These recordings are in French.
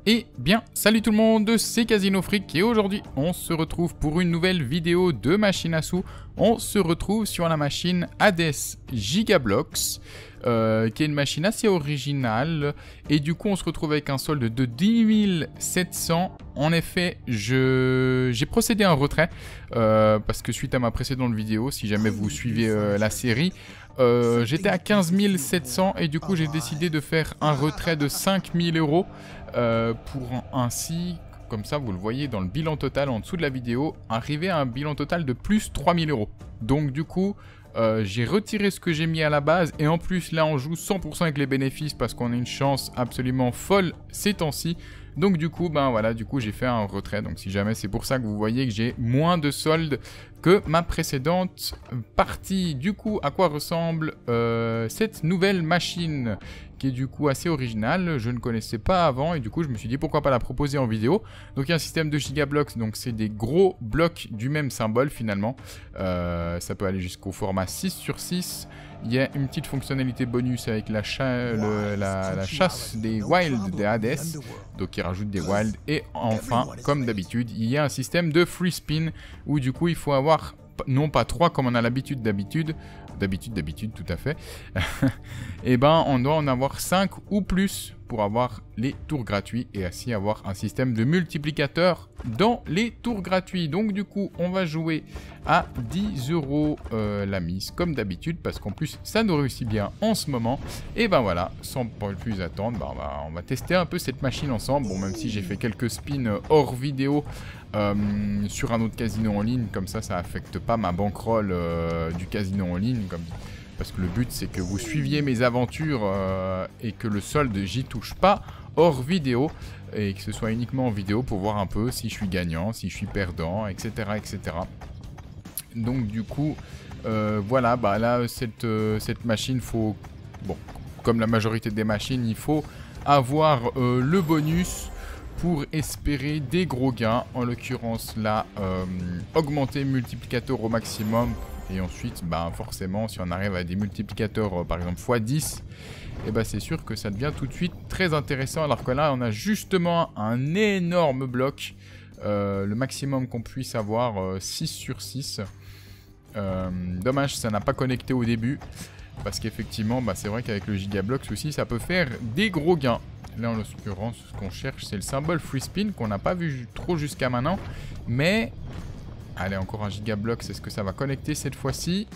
Et bien, salut tout le monde, c'est Casino Freak et aujourd'hui on se retrouve pour une nouvelle vidéo de machine à sous. On se retrouve sur la machine Hades Gigablocks, qui est une machine assez originale. Et du coup on se retrouve avec un solde de 10 700. En effet, j'ai procédé à un retrait, parce que suite à ma précédente vidéo, si jamais vous suivez la série, j'étais à 15 700 et du coup j'ai décidé de faire un retrait de 5 000 euros pour ainsi, comme ça vous le voyez dans le bilan total en dessous de la vidéo, arriver à un bilan total de plus 3 000 euros. Donc du coup j'ai retiré ce que j'ai mis à la base et en plus là on joue 100% avec les bénéfices parce qu'on a une chance absolument folle ces temps-ci. Donc du coup, ben voilà, du coup j'ai fait un retrait. Donc si jamais c'est pour ça que vous voyez que j'ai moins de soldes que ma précédente partie. Du coup, à quoi ressemble cette nouvelle machine qui est du coup assez originale. Je ne connaissais pas avant et du coup je me suis dit pourquoi pas la proposer en vidéo. Donc il y a un système de gigablocks, donc c'est des gros blocs du même symbole finalement. Ça peut aller jusqu'au format 6/6. Il y a une petite fonctionnalité bonus avec la chasse des wilds des Hades, donc il rajoute des wilds. Et enfin, comme d'habitude, il y a un système de free spin où du coup il faut avoir, non pas 3 comme on a l'habitude d'habitude, tout à fait, et ben on doit en avoir 5 ou plus pour avoir les tours gratuits et ainsi avoir un système de multiplicateur dans les tours gratuits. Donc du coup on va jouer à 10 euros la mise comme d'habitude parce qu'en plus ça nous réussit bien en ce moment. Et ben voilà, sans plus attendre, ben on va tester un peu cette machine ensemble. Bon, même si j'ai fait quelques spins hors vidéo sur un autre casino en ligne, comme ça affecte pas ma bankroll du casino en ligne, parce que le but c'est que vous suiviez mes aventures et que le solde j'y touche pas hors vidéo et que ce soit uniquement en vidéo pour voir un peu si je suis gagnant, si je suis perdant, etc. etc. Donc du coup voilà, bah là cette machine, faut, bon, comme la majorité des machines, il faut avoir le bonus pour espérer des gros gains. En l'occurrence là, augmenter le multiplicateur au maximum. Et ensuite, bah, forcément, si on arrive à des multiplicateurs, par exemple x10, et bah, c'est sûr que ça devient tout de suite très intéressant. Alors que là, on a justement un énorme bloc. Le maximum qu'on puisse avoir, 6/6. Dommage, ça n'a pas connecté au début. Parce qu'effectivement, bah, c'est vrai qu'avec le Gigablocks aussi, ça peut faire des gros gains. Là, en l'occurrence, ce qu'on cherche, c'est le symbole free spin qu'on n'a pas vu trop jusqu'à maintenant. Mais... allez, encore un Gigablocks, est-ce que ça va connecter cette fois-ci?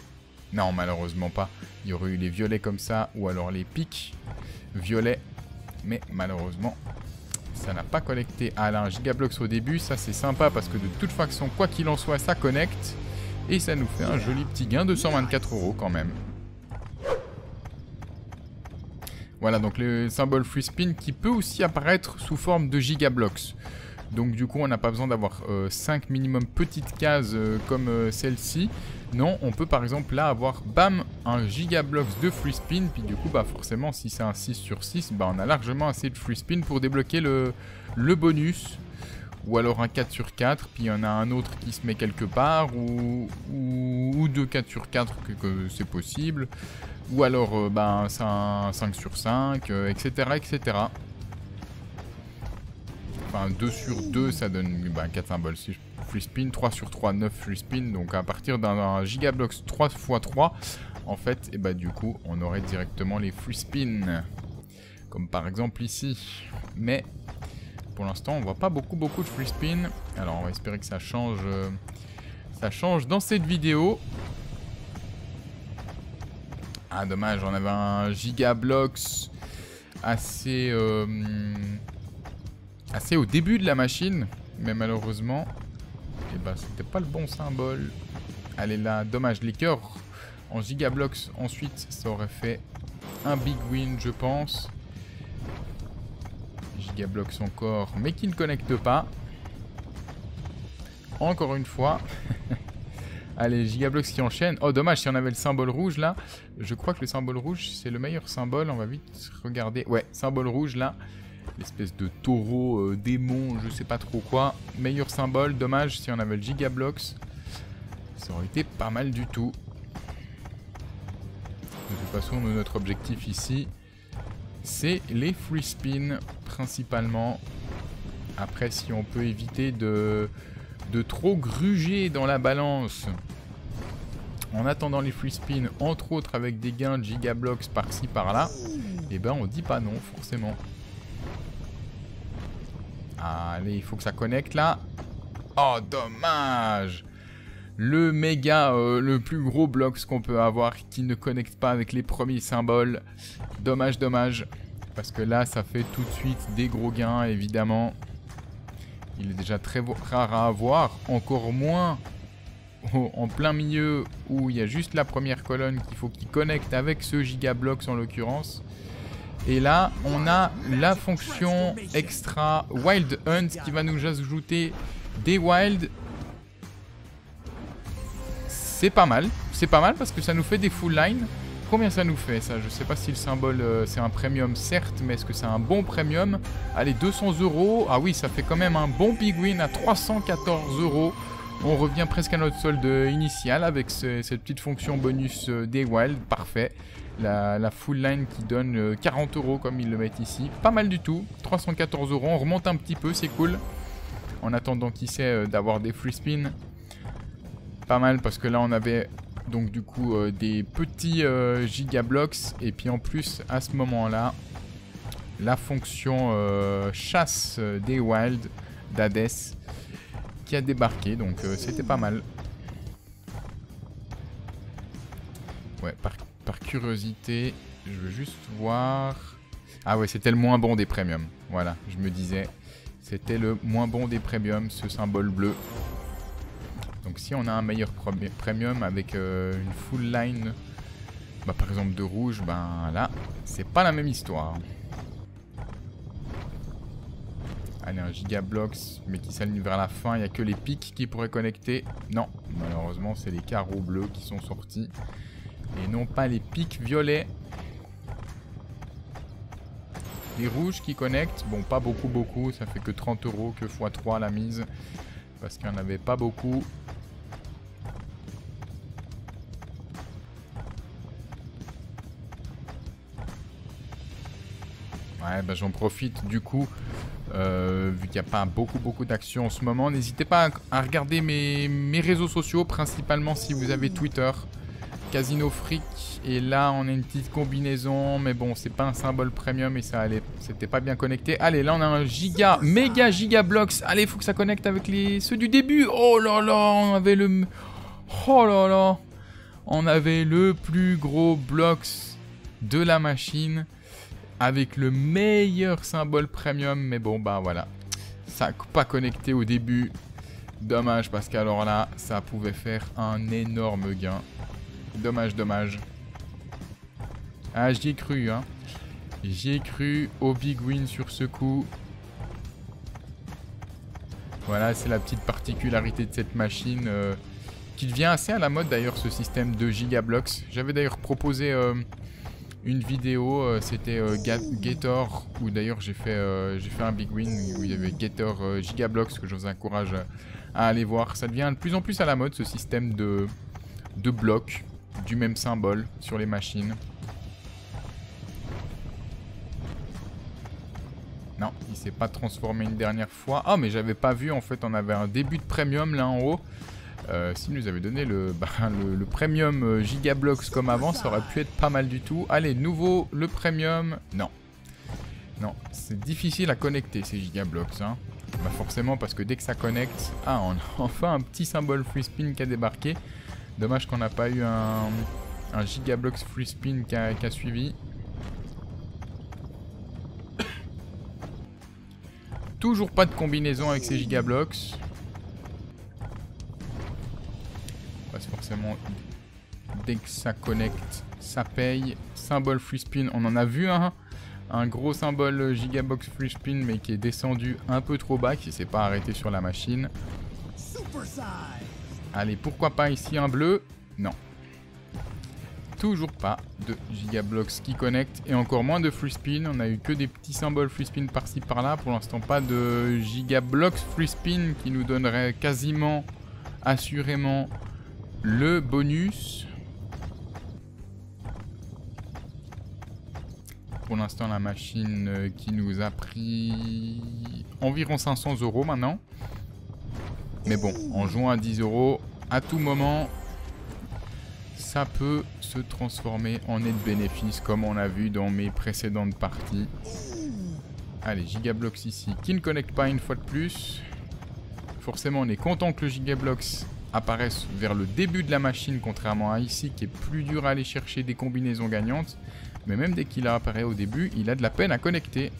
Non, malheureusement pas. Il y aurait eu les violets comme ça, ou alors les pics violets. Mais malheureusement, ça n'a pas connecté. Ah là, un Gigablocks au début, ça c'est sympa parce que de toute façon, quoi qu'il en soit, ça connecte. Et ça nous fait un joli petit gain de 124 euros quand même. Voilà, donc le symbole free spin qui peut aussi apparaître sous forme de Gigablocks. Donc du coup on n'a pas besoin d'avoir 5 minimum petites cases comme celle-ci. Non, on peut par exemple là avoir bam un Gigablocks de free spin. Puis du coup bah forcément si c'est un 6/6, bah on a largement assez de free spin pour débloquer le bonus. Ou alors un 4/4, puis il y en a un autre qui se met quelque part. Ou 2 4/4 que c'est possible. Ou alors bah, c'est un 5/5, etc. etc. Enfin 2/2 ça donne bah, 4 symboles free spin, 3/3 9 free spin. Donc à partir d'un Gigablocks 3×3 en fait, et bah du coup on aurait directement les free spin. Comme par exemple ici. Mais pour l'instant on voit pas beaucoup de free spin. Alors on va espérer que ça change dans cette vidéo. Ah dommage, on avait un Gigablocks assez au début de la machine, mais malheureusement, eh ben, c'était pas le bon symbole. Allez là, dommage, les cœurs en Gigablocks, ensuite ça aurait fait un big win je pense. Gigablocks encore, mais qui ne connecte pas. Encore une fois. Allez, Gigablocks qui enchaîne. Oh dommage, si on avait le symbole rouge là. Je crois que le symbole rouge c'est le meilleur symbole, on va vite regarder. Ouais, symbole rouge là. L'espèce de taureau, démon, je sais pas trop quoi. Meilleur symbole, dommage si on avait le Gigablocks. Ça aurait été pas mal du tout. De toute façon, notre objectif ici, c'est les free spins principalement. Après, si on peut éviter de trop gruger dans la balance en attendant les free spins, entre autres avec des gains de gigablocks par-ci par-là, et ben on dit pas non forcément. Allez, il faut que ça connecte là. Oh dommage. Le méga, le plus gros bloc qu'on peut avoir qui ne connecte pas avec les premiers symboles. Dommage, dommage. Parce que là ça fait tout de suite des gros gains évidemment. Il est déjà très rare à avoir, encore moins en plein milieu où il y a juste la première colonne qu'il faut qu'il connecte avec ce gigablocks en l'occurrence. Et là, on a la fonction extra Wild Hunt qui va nous ajouter des wild. C'est pas mal parce que ça nous fait des full line. Combien ça nous fait ça? Je sais pas si le symbole c'est un premium certes, mais est-ce que c'est un bon premium? Allez, 200 €. Ah oui, ça fait quand même un bon big win à 314 €. On revient presque à notre solde initial avec cette petite fonction bonus des wild. Parfait. La full line qui donne 40 € comme ils le mettent ici. Pas mal du tout. 314 €. On remonte un petit peu, c'est cool. En attendant, qui sait, d'avoir des free spins. Pas mal parce que là on avait donc du coup des petits gigablocks. Et puis en plus à ce moment là la fonction chasse des wild d'Hades qui a débarqué. Donc c'était pas mal. Ouais, par curiosité je veux juste voir. Ah ouais, c'était le moins bon des premiums. Voilà, je me disais. C'était le moins bon des premiums, ce symbole bleu. Donc si on a un meilleur premium avec une full line, bah, par exemple de rouge, ben là, c'est pas la même histoire. Allez, un gigablocks, mais qui s'aligne vers la fin. Il n'y a que les pics qui pourraient connecter. Non, malheureusement, c'est les carreaux bleus qui sont sortis. Et non pas les pics violets. Les rouges qui connectent. Bon, pas beaucoup. Ça fait que 30 € que x3 la mise. Parce qu'il n'y en avait pas beaucoup. Ouais, bah j'en profite du coup, vu qu'il n'y a pas beaucoup d'actions en ce moment. N'hésitez pas à regarder mes réseaux sociaux, principalement si vous avez Twitter, Casino Freak. Et là, on a une petite combinaison, mais bon, c'est pas un symbole premium et ça allait, c'était pas bien connecté. Allez, là, on a un méga gigablocks. Allez, il faut que ça connecte avec ceux du début. Oh là là, on avait on avait le plus gros blocks de la machine. Avec le meilleur symbole premium. Mais bon, bah voilà. Ça n'a pas connecté au début. Dommage, parce qu'alors là, ça pouvait faire un énorme gain. Dommage. Ah, j'y ai cru, hein. J'y ai cru au big win sur ce coup. Voilà, c'est la petite particularité de cette machine. Qui devient assez à la mode d'ailleurs, ce système de gigablocks. J'avais d'ailleurs proposé... une vidéo, c'était Gator, où d'ailleurs j'ai fait un big win où il y avait Gator Gigablocks que je vous encourage à aller voir. Ça devient de plus en plus à la mode ce système de blocs du même symbole sur les machines. Non, il s'est pas transformé une dernière fois. Ah, mais j'avais pas vu en fait, on avait un début de premium là en haut. S'il nous avait donné le premium gigablocks comme avant, ça aurait pu être pas mal du tout. Allez, nouveau, le premium. Non, c'est difficile à connecter ces gigablocks, hein. Bah forcément, parce que dès que ça connecte... Ah, on a enfin un petit symbole free spin qui a débarqué. Dommage qu'on n'a pas eu un gigablocks free spin qui a suivi. Toujours pas de combinaison avec ces gigablocks. Forcément, dès que ça connecte, ça paye. Symbole free spin, on en a vu un gros symbole gigablocks free spin, mais qui est descendu un peu trop bas, qui s'est pas arrêté sur la machine. Allez, pourquoi pas ici un bleu? Non. Toujours pas de gigablocks qui connecte, et encore moins de free spin. On a eu que des petits symboles free spin par-ci par-là. Pour l'instant, pas de gigablocks free spin qui nous donnerait quasiment, assurément, le bonus. pour l'instant la machine qui nous a pris environ 500 € maintenant. Mais bon, en jouant à 10 € à tout moment, ça peut se transformer en net bénéfice comme on a vu dans mes précédentes parties. Allez, Gigablox ici qui ne connecte pas une fois de plus. Forcément on est content que le Gigablox apparaisse vers le début de la machine, contrairement à ici qui est plus dur à aller chercher des combinaisons gagnantes. Mais même dès qu'il apparaît au début, il a de la peine à connecter.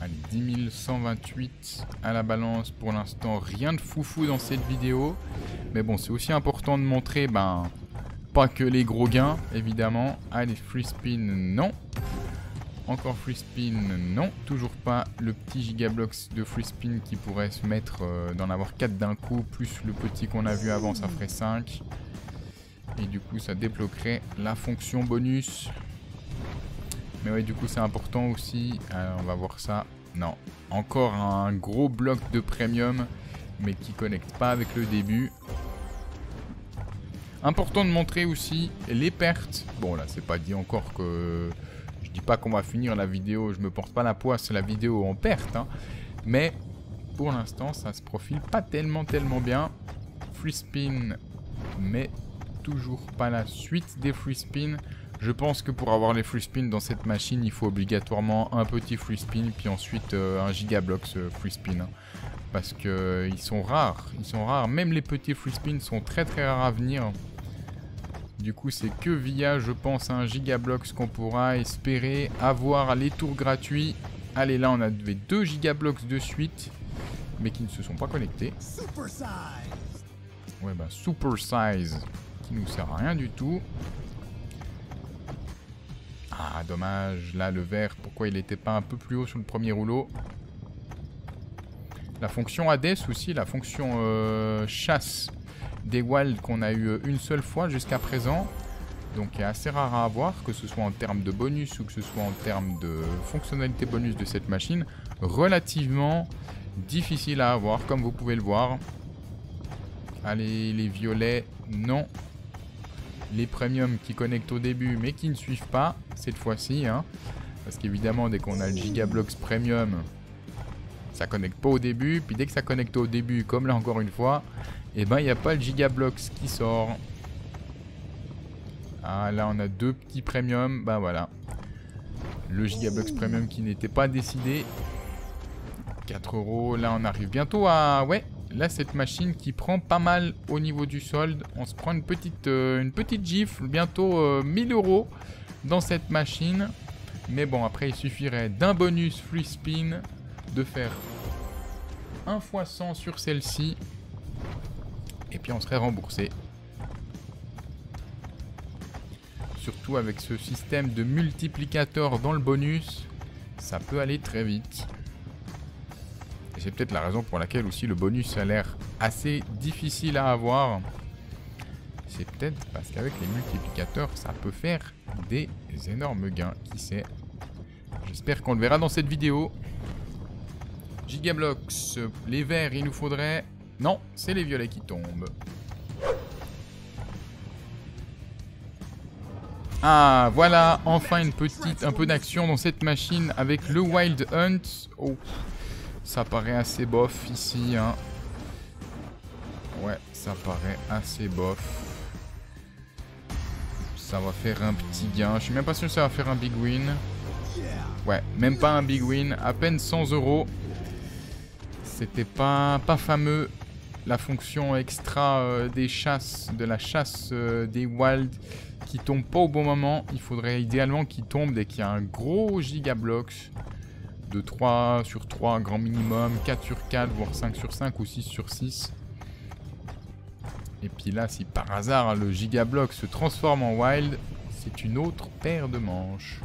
Allez, 10 128 à la balance pour l'instant, rien de foufou dans cette vidéo. Mais bon, c'est aussi important de montrer, pas que les gros gains, évidemment. Allez, free spin, non. Encore free spin, non. Toujours pas le petit Gigablox de free spin qui pourrait se mettre d'en avoir 4 d'un coup. Plus le petit qu'on a vu avant, ça ferait 5. Et du coup, ça débloquerait la fonction bonus. Mais ouais, du coup, c'est important aussi. Alors, on va voir ça. Non. Encore un gros bloc de premium, mais qui connecte pas avec le début. Important de montrer aussi les pertes. Bon, là, c'est pas dit encore que... Je dis pas qu'on va finir la vidéo, je me porte pas la poisse, la vidéo en perte, hein. Mais pour l'instant, ça se profile pas tellement bien. Free spin, mais toujours pas la suite des free spin. Je pense que pour avoir les free spin dans cette machine, il faut obligatoirement un petit free spin, puis ensuite un Gigablox free spin. Hein. Parce que ils sont rares, Même les petits free spin sont très rares à venir. Du coup, c'est que via, je pense, un Gigablox qu'on pourra espérer avoir les tours gratuits. Allez, là, on avait 2 Gigablox de suite, mais qui ne se sont pas connectés. Ouais, Super Size, qui nous sert à rien du tout. Ah, dommage. Là, le vert, pourquoi il n'était pas un peu plus haut sur le premier rouleau? La fonction Hades aussi, la fonction chasse des wilds qu'on a eu une seule fois jusqu'à présent, donc est assez rare à avoir, que ce soit en termes de bonus ou que ce soit en termes de fonctionnalité bonus de cette machine, relativement difficile à avoir comme vous pouvez le voir. Allez, les violets, non. Les premiums qui connectent au début mais qui ne suivent pas cette fois-ci, hein, parce qu'évidemment dès qu'on a le Gigablox premium, ça connecte pas au début, puis dès que ça connecte au début, comme là encore une fois, et il n'y a pas le Gigablox qui sort. Ah, là on a 2 petits premiums, voilà. Le Gigablox premium qui n'était pas décidé. 4 €, là on arrive bientôt à... Ouais, là cette machine qui prend pas mal au niveau du solde. On se prend une petite gifle, bientôt 1000 € dans cette machine. Mais bon, après il suffirait d'un bonus free spin, de faire 1 x 100 sur celle-ci. Et puis on serait remboursé. Surtout avec ce système de multiplicateur dans le bonus, ça peut aller très vite. Et c'est peut-être la raison pour laquelle aussi le bonus a l'air assez difficile à avoir. C'est peut-être parce qu'avec les multiplicateurs, ça peut faire des énormes gains. Qui sait? J'espère qu'on le verra dans cette vidéo. Gigablox, les verts, il nous faudrait... Non, c'est les violets qui tombent. Ah, voilà, enfin un peu d'action dans cette machine avec le Wild Hunt. Oh, ça paraît assez bof ici, hein. Ouais, ça paraît assez bof. Ça va faire un petit gain. Je suis même pas sûr que ça va faire un big win. Ouais, même pas un big win. À peine 100 €. C'était pas fameux. La fonction extra des chasses, de la chasse des wilds qui tombe pas au bon moment. Il faudrait idéalement qu'il tombe dès qu'il y a un gros Gigablox de 3 sur 3 grand minimum, 4 sur 4, voire 5 sur 5 ou 6 sur 6. Et puis là, si par hasard le Gigablox se transforme en wild, c'est une autre paire de manches.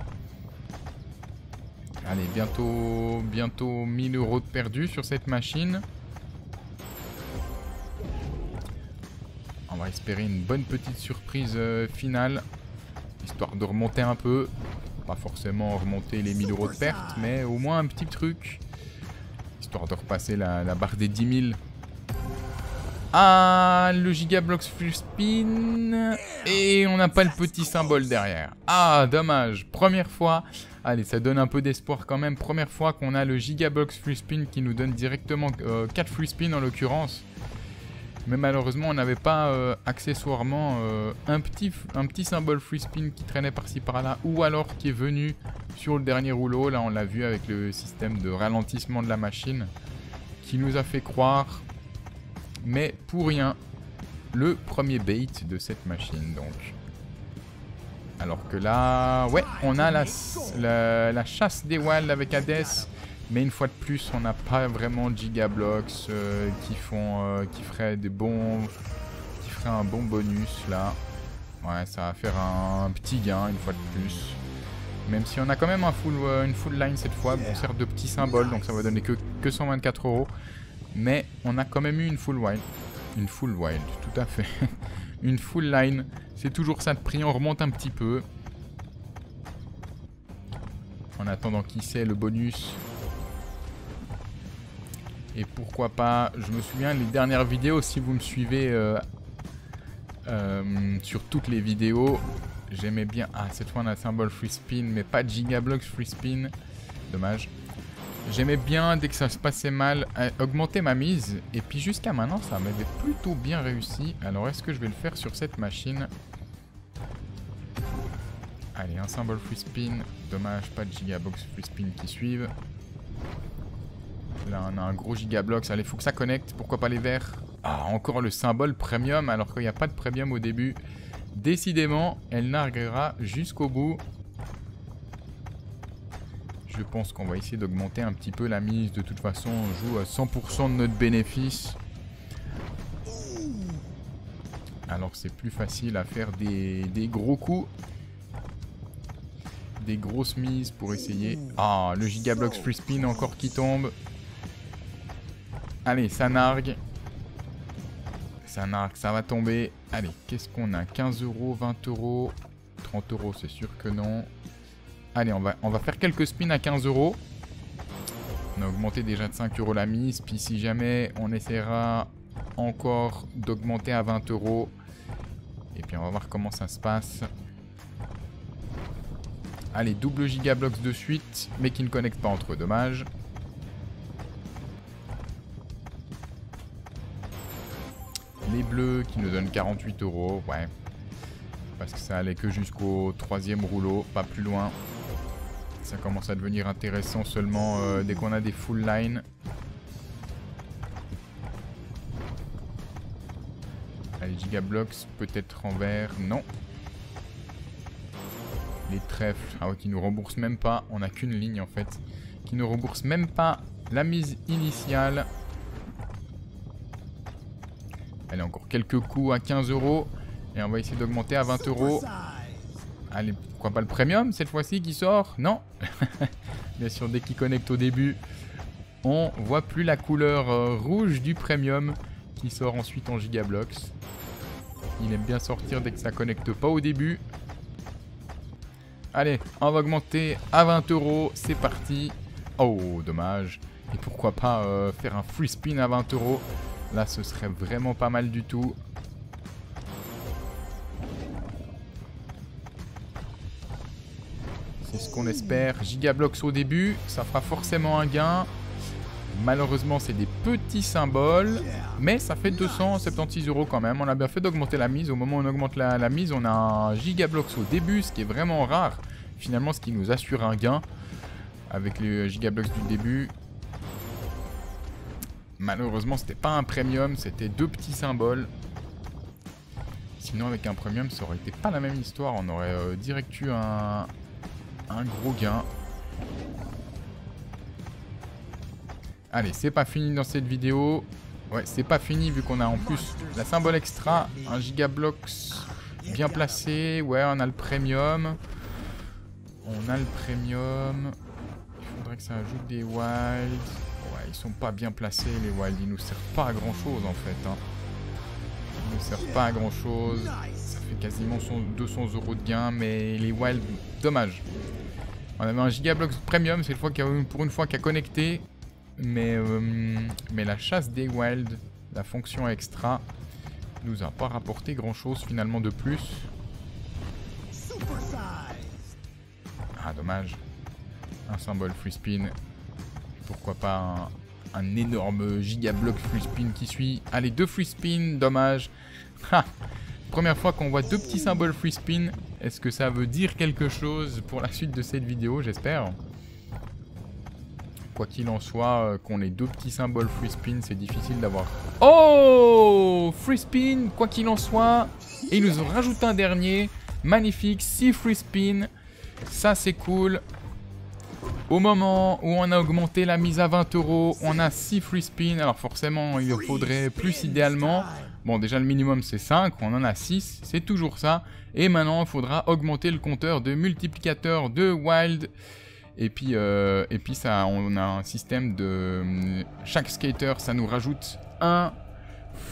Allez, bientôt 1000 € de perdus sur cette machine. On va espérer une bonne petite surprise finale, histoire de remonter un peu. Pas forcément remonter les 1000 € de perte, mais au moins un petit truc, histoire de repasser la barre des 10 000. Ah, le Gigablox Free Spin. Et on n'a pas le petit symbole derrière. Ah, dommage. Première fois. Allez, ça donne un peu d'espoir quand même. Première fois qu'on a le Gigablox Free Spin qui nous donne directement 4 Free Spin en l'occurrence. Mais malheureusement, on n'avait pas accessoirement un petit symbole Free Spin qui traînait par-ci par-là. Ou alors qui est venu sur le dernier rouleau. Là, on l'a vu avec le système de ralentissement de la machine. Qui nous a fait croire... Mais pour rien, le premier bait de cette machine donc. Alors que là, ouais, on a la chasse des wilds avec Hades. Mais une fois de plus, on n'a pas vraiment de Gigablox qui ferait un bon bonus là. Ouais, ça va faire un petit gain une fois de plus. Même si on a quand même une full line cette fois. Bon, on sert de petits symboles, donc ça va donner que 124 €. Mais on a quand même eu une full wild. Une full wild, tout à fait. Une full line. C'est toujours ça de prix. On remonte un petit peu. En attendant qui sait le bonus. Et pourquoi pas. Je me souviens les dernières vidéos. Si vous me suivez sur toutes les vidéos. J'aimais bien. Ah, cette fois on a symbole free spin. Mais pas de Gigablox free spin. Dommage. J'aimais bien, dès que ça se passait mal, augmenter ma mise. Et puis jusqu'à maintenant, ça m'avait plutôt bien réussi. Alors, est-ce que je vais le faire sur cette machine? Allez, un symbole free spin. Dommage, pas de Gigablox free spin qui suivent. Là, on a un gros Gigablox. Allez, faut que ça connecte. Pourquoi pas les verts? Ah, encore le symbole premium, alors qu'il n'y a pas de premium au début. Décidément, elle narguera jusqu'au bout. Je pense qu'on va essayer d'augmenter un petit peu la mise. De toute façon, on joue à 100% de notre bénéfice. Alors c'est plus facile à faire des gros coups. Des grosses mises pour essayer. Ah, le Gigablox Free Spin encore qui tombe. Allez, ça nargue. Ça nargue, ça va tomber. Allez, qu'est-ce qu'on a? 15 €, 20 €, 30 €, c'est sûr que non. Allez, on va faire quelques spins à 15 €. On a augmenté déjà de 5 € la mise. Puis si jamais on essaiera encore d'augmenter à 20 €. Et puis on va voir comment ça se passe. Allez, double Gigablox de suite. Mais qui ne connecte pas entre eux, dommage. Les bleus qui nous donnent 48 €. Ouais. Parce que ça allait que jusqu'au 3e rouleau, pas plus loin. Ça commence à devenir intéressant seulement dès qu'on a des full line. Allez, Gigablox, peut-être en vert. Non. Les trèfles, ah ouais, qui nous remboursent même pas. On n'a qu'une ligne en fait. Qui ne rembourse même pas la mise initiale. Allez, encore quelques coups à 15 €. Et on va essayer d'augmenter à 20 €. Allez, pourquoi pas le premium cette fois-ci qui sort? Non. Bien sûr, dès qu'il connecte au début, on voit plus la couleur rouge du premium qui sort ensuite en Gigablox. Il aime bien sortir dès que ça connecte pas au début. Allez, on va augmenter à 20 €. C'est parti. Oh, dommage. Et pourquoi pas faire un free spin à 20 €. Là, ce serait vraiment pas mal du tout. C'est ce qu'on espère. Gigablox au début, ça fera forcément un gain. Malheureusement, c'est des petits symboles. Mais ça fait 276 € quand même. On a bien fait d'augmenter la mise. Au moment où on augmente la mise, on a un Gigablox au début, ce qui est vraiment rare. Finalement, ce qui nous assure un gain avec les Gigablox du début. Malheureusement, c'était pas un premium, c'était deux petits symboles. Sinon, avec un premium, ça aurait été pas la même histoire. On aurait direct eu un gros gain. Allez, c'est pas fini dans cette vidéo. Ouais, c'est pas fini vu qu'on a en plus la symbole extra, un Gigablox bien placé. Ouais, on a le premium. On a le premium. Il faudrait que ça ajoute des wilds. Ouais, ils sont pas bien placés les wilds. Ils nous servent pas à grand chose en fait. Hein. Ils nous servent pas à grand chose. Ça fait quasiment 200 € de gain. Mais les wilds, dommage. On avait un Gigablox premium. C'est pour une fois qu'il a connecté. Mais la chasse des wilds La fonction extra nous a pas rapporté grand chose finalement de plus. Ah dommage. Un symbole free spin. Pourquoi pas un énorme giga bloc free spin qui suit. Allez, 2 free spin, dommage. Ha. Première fois qu'on voit 2 petits symboles free spin. Est-ce que ça veut dire quelque chose pour la suite de cette vidéo? J'espère. Quoi qu'il en soit, qu'on ait 2 petits symboles free spin, c'est difficile d'avoir. Oh, free spin, quoi qu'il en soit. Et ils nous ont rajouté un dernier. Magnifique, 6 free spin. Ça, c'est cool. Au moment où on a augmenté la mise à 20 €, on a 6 free spin. Alors forcément, il faudrait plus idéalement. Bon, déjà le minimum c'est 5, on en a 6, c'est toujours ça. Et maintenant, il faudra augmenter le compteur de multiplicateur de wild. Et puis ça, on a un système de... Chaque skater, ça nous rajoute un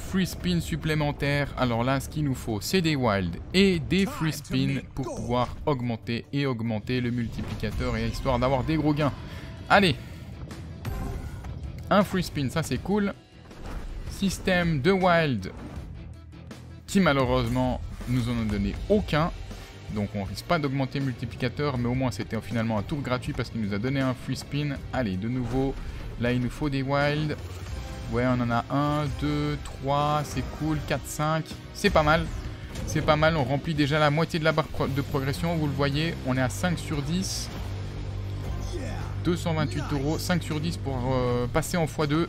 free spin supplémentaire. Alors là, ce qu'il nous faut, c'est des wild et des free spin pour pouvoir augmenter le multiplicateur et histoire d'avoir des gros gains. Allez, un free spin, ça c'est cool. Système de wild qui malheureusement nous en a donné aucun. Donc on risque pas d'augmenter le multiplicateur, mais au moins c'était finalement un tour gratuit parce qu'il nous a donné un free spin. Allez, de nouveau, là il nous faut des wild. Ouais, on en a 1, 2, 3, c'est cool, 4, 5, c'est pas mal. C'est pas mal, on remplit déjà la moitié de la barre de progression, vous le voyez, on est à 5 sur 10. 228 €, 5 sur 10 pour passer en x2.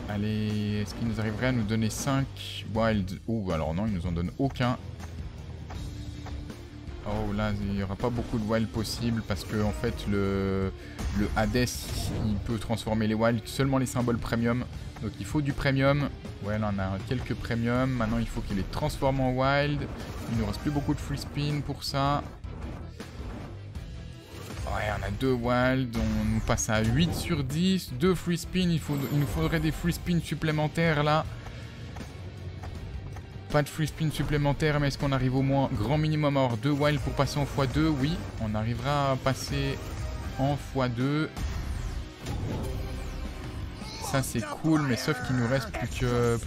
Allez, est-ce qu'il nous arriverait à nous donner 5 wild? Oh, alors non, il nous en donne aucun. Oh, là, il n'y aura pas beaucoup de wild possible parce que, en fait, le Hades, il peut transformer les wild seulement les symboles premium. Donc, il faut du premium. Ouais, là, on a quelques premium. Maintenant, il faut qu'il les transforme en wild. Il nous reste plus beaucoup de free spin pour ça. Ouais, on a 2 wild, on nous passe à 8 sur 10, 2 free spin, il nous faudrait des free spin supplémentaires là. Pas de free spin supplémentaires, mais est-ce qu'on arrive au moins grand minimum à avoir 2 wild pour passer en x2? Oui, on arrivera à passer en x2. Ça c'est cool, mais sauf qu'il nous reste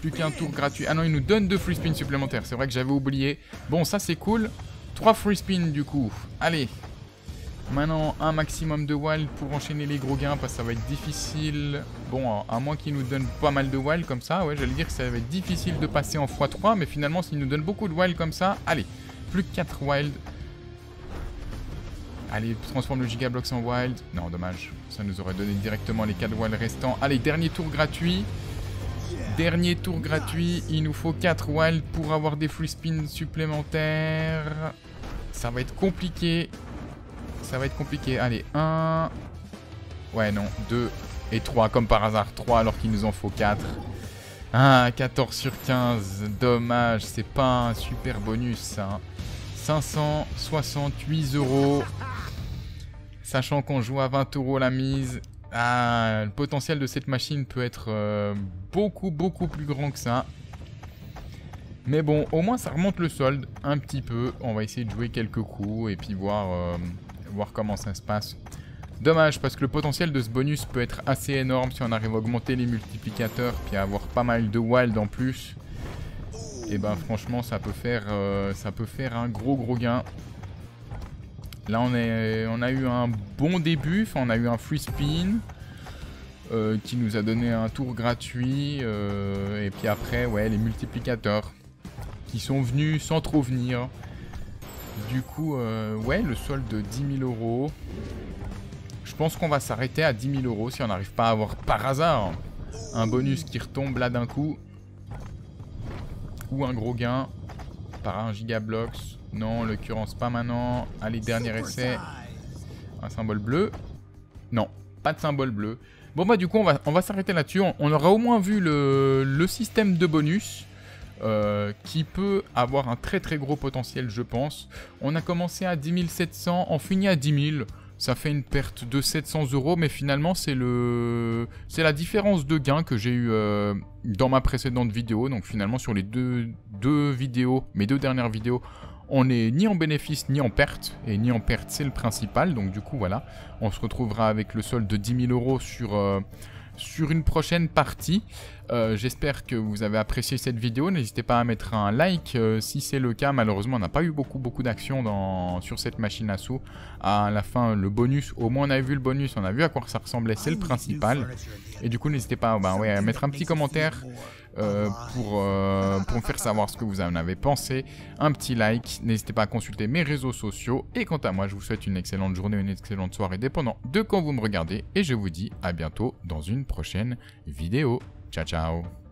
plus qu'un tour gratuit. Ah non, il nous donne 2 free spin supplémentaires, c'est vrai que j'avais oublié. Bon, ça c'est cool. 3 free spin du coup, allez. Maintenant, un maximum de wild pour enchaîner les gros gains parce que ça va être difficile. Bon, à moins qu'il nous donne pas mal de wild comme ça, ouais, j'allais dire que ça va être difficile de passer en x3, mais finalement, s'il nous donne beaucoup de wild comme ça, allez, plus que 4 wild. Allez, transforme le Gigablox en wild. Non, dommage, ça nous aurait donné directement les 4 wild restants. Allez, dernier tour gratuit. Dernier tour gratuit, il nous faut 4 wild pour avoir des free spins supplémentaires. Ça va être compliqué. Ça va être compliqué. Allez, 1. Ouais, non. 2 et 3, comme par hasard. 3 alors qu'il nous en faut 4. Ah, 14 sur 15. Dommage. C'est pas un super bonus, ça. 568 €. Sachant qu'on joue à 20 € la mise. Ah, le potentiel de cette machine peut être beaucoup plus grand que ça. Mais bon, au moins ça remonte le solde un petit peu. On va essayer de jouer quelques coups et puis voir comment ça se passe. Dommage parce que le potentiel de ce bonus peut être assez énorme si on arrive à augmenter les multiplicateurs puis à avoir pas mal de wild en plus. Et ben franchement ça peut faire un gros gain. Là on a eu un bon début, enfin on a eu un free spin qui nous a donné un tour gratuit et puis après ouais les multiplicateurs qui sont venus sans trop venir. Du coup, ouais, le solde de 10 000 €. Je pense qu'on va s'arrêter à 10 000 € si on n'arrive pas à avoir par hasard un bonus qui retombe là d'un coup. Ou un gros gain par un Gigablox. Non, en l'occurrence pas maintenant. Allez, dernier essai. Un symbole bleu. Non, pas de symbole bleu. Bon bah du coup, on va s'arrêter là-dessus. On aura au moins vu le système de bonus. Qui peut avoir un très gros potentiel je pense. On a commencé à 10 700, on finit à 10 000. Ça fait une perte de 700 € mais finalement c'est la différence de gain que j'ai eu dans ma précédente vidéo. Donc finalement sur les deux vidéos, mes 2 dernières vidéos, on n'est ni en bénéfice ni en perte. Et ni en perte c'est le principal. Donc du coup voilà, on se retrouvera avec le solde de 10 000 € sur une prochaine partie. J'espère que vous avez apprécié cette vidéo. N'hésitez pas à mettre un like si c'est le cas. Malheureusement, on n'a pas eu beaucoup d'actions sur cette machine à sous. À la fin, le bonus, au moins on a vu le bonus, on a vu à quoi ça ressemblait, c'est le principal. Et du coup, n'hésitez pas à mettre un petit commentaire pour me faire savoir ce que vous en avez pensé. Un petit like. N'hésitez pas à consulter mes réseaux sociaux. Et quant à moi, je vous souhaite une excellente journée, une excellente soirée, dépendant de quand vous me regardez. Et je vous dis à bientôt dans une prochaine vidéo. Ciao, ciao.